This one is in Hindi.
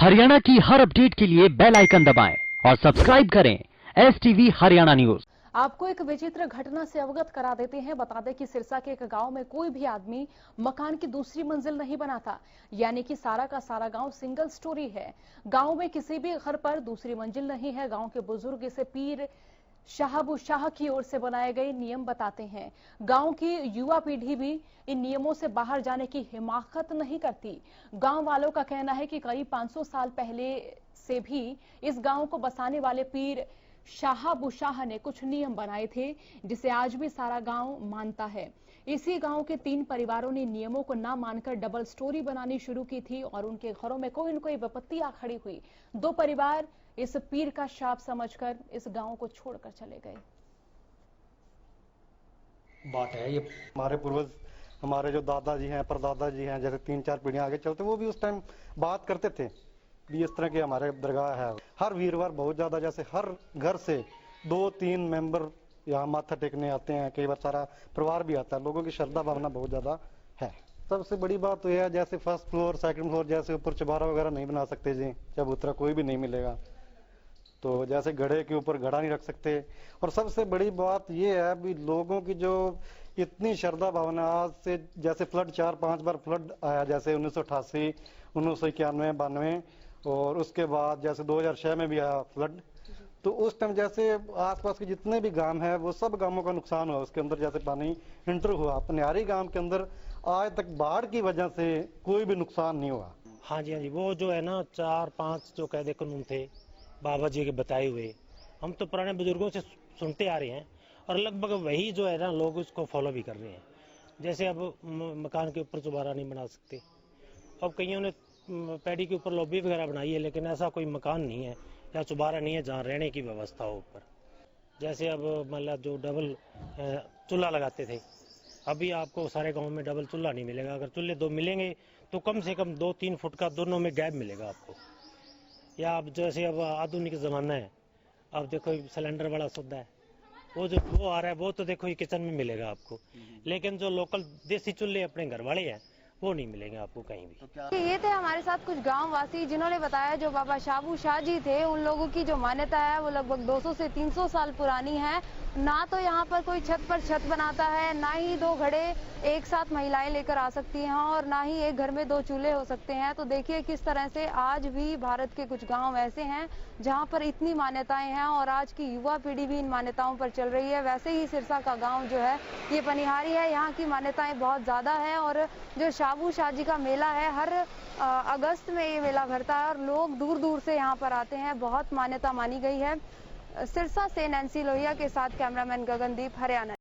हरियाणा की हर अपडेट के लिए बेल आइकन दबाएं और सब्सक्राइब करें STV हरियाणा न्यूज। आपको एक विचित्र घटना से अवगत करा देते हैं। बता दें कि सिरसा के एक गांव में कोई भी आदमी मकान की दूसरी मंजिल नहीं बना था, यानी कि सारा का सारा गांव सिंगल स्टोरी है। गांव में किसी भी घर पर दूसरी मंजिल नहीं है। गांव के बुजुर्ग इसे पीर शाहबू शाह की ओर से बनाए गए नियम बताते हैं। गांव की युवा पीढ़ी भी इन नियमों से बाहर जाने की हिमाकत नहीं करती। गांव वालों का कहना है कि करीब 500 साल पहले से भी इस गांव को बसाने वाले पीर शाहबू शाह ने कुछ नियम बनाए थे, जिसे आज भी सारा गांव मानता है। इसी गांव के 3 परिवारों ने नियमों को ना मानकर डबल स्टोरी बनानी शुरू की थी और उनके घरों में कोई न कोई विपत्ति आ खड़ी हुई। 2 परिवार इस पीर का शाप समझकर इस गांव को छोड़कर चले गए। बात है ये, हमारे पूर्वज, हमारे जो दादाजी हैं, परदादाजी हैं, जैसे 3-4 पीढ़ियां आगे चलते, वो भी उस टाइम बात करते थे भी इस तरह के हमारे दरगाह है। हर वीरवार बहुत ज्यादा, जैसे हर घर से 2-3 मेंबर यहाँ माथा टेकने आते हैं, कई बार सारा परिवार भी आता है। लोगों की श्रद्धा भावना बहुत ज्यादा है। सबसे बड़ी बात तो यह है, जैसे फर्स्ट फ्लोर, सेकंड फ्लोर, जैसे ऊपर चुबारा वगैरह नहीं बना सकते जी, जब उतरा कोई भी नहीं मिलेगा। तो जैसे घड़े के ऊपर घड़ा नहीं रख सकते। और सबसे बड़ी बात यह है भी लोगों की जो इतनी श्रद्धा भावना, आज से जैसे फ्लड 4-5 बार फ्लड आया, जैसे 1988, 1991, 92 और उसके बाद जैसे 2006 में भी आया फ्लड। तो उस टाइम जैसे आसपास के जितने भी गांव हैं वो सब गांवों का नुकसान हुआ। उसके अंदर जैसे पानी इंटर हुआ, पनियारी गांव के अंदर आज तक बाढ़ की वजह से कोई भी नुकसान नहीं हुआ। हाँ जी, वो जो है ना 4-5 जो कायदे कानून थे बाबा जी के बताए हुए, हम तो पुराने बुजुर्गों से सुनते आ रहे हैं और लगभग वही जो है ना लोग उसको फॉलो भी कर रहे हैं। जैसे अब मकान के ऊपर चुबारा नहीं बना सकते। अब कईयों ने पैड़ी के ऊपर लॉबी वगैरह बनाई है, लेकिन ऐसा कोई मकान नहीं है या चुबारा नहीं है जहाँ रहने की व्यवस्था हो ऊपर। जैसे अब मतलब जो डबल चूल्हा लगाते थे, अभी आपको सारे गांव में डबल चूल्हा नहीं मिलेगा। अगर चूल्हे 2 मिलेंगे तो कम से कम 2-3 फुट का दोनों में गैप मिलेगा आपको। या अब जैसे अब आधुनिक ज़माना है, अब देखो सिलेंडर वाला सौदा है, वो आ रहा है, वो तो देखो ये किचन में मिलेगा आपको। लेकिन जो लोकल देसी चूल्हे अपने घर वाले हैं वो नहीं मिलेंगे आपको कहीं भी। ये थे हमारे साथ कुछ गांव वासी, जिन्होंने बताया जो बाबा शाहबू शाह जी थे, उन लोगों की जो मान्यता है वो लगभग 200 से 300 साल पुरानी है। ना तो यहाँ पर कोई छत पर छत बनाता है, ना ही 2 घड़े एक साथ महिलाएं लेकर आ सकती हैं और ना ही एक घर में 2 चूल्हे हो सकते हैं। तो देखिए किस तरह से आज भी भारत के कुछ गांव ऐसे हैं जहां पर इतनी मान्यताएं हैं और आज की युवा पीढ़ी भी इन मान्यताओं पर चल रही है। वैसे ही सिरसा का गांव जो है ये पनिहारी है, यहाँ की मान्यताएं बहुत ज्यादा है। और जो शाहबू शाह जी का मेला है, हर अगस्त में ये मेला भरता है और लोग दूर दूर से यहाँ पर आते हैं। बहुत मान्यता मानी गई है। सिरसा से नैन्सी लोहिया के साथ कैमरामैन गगनदीप, हरियाणा।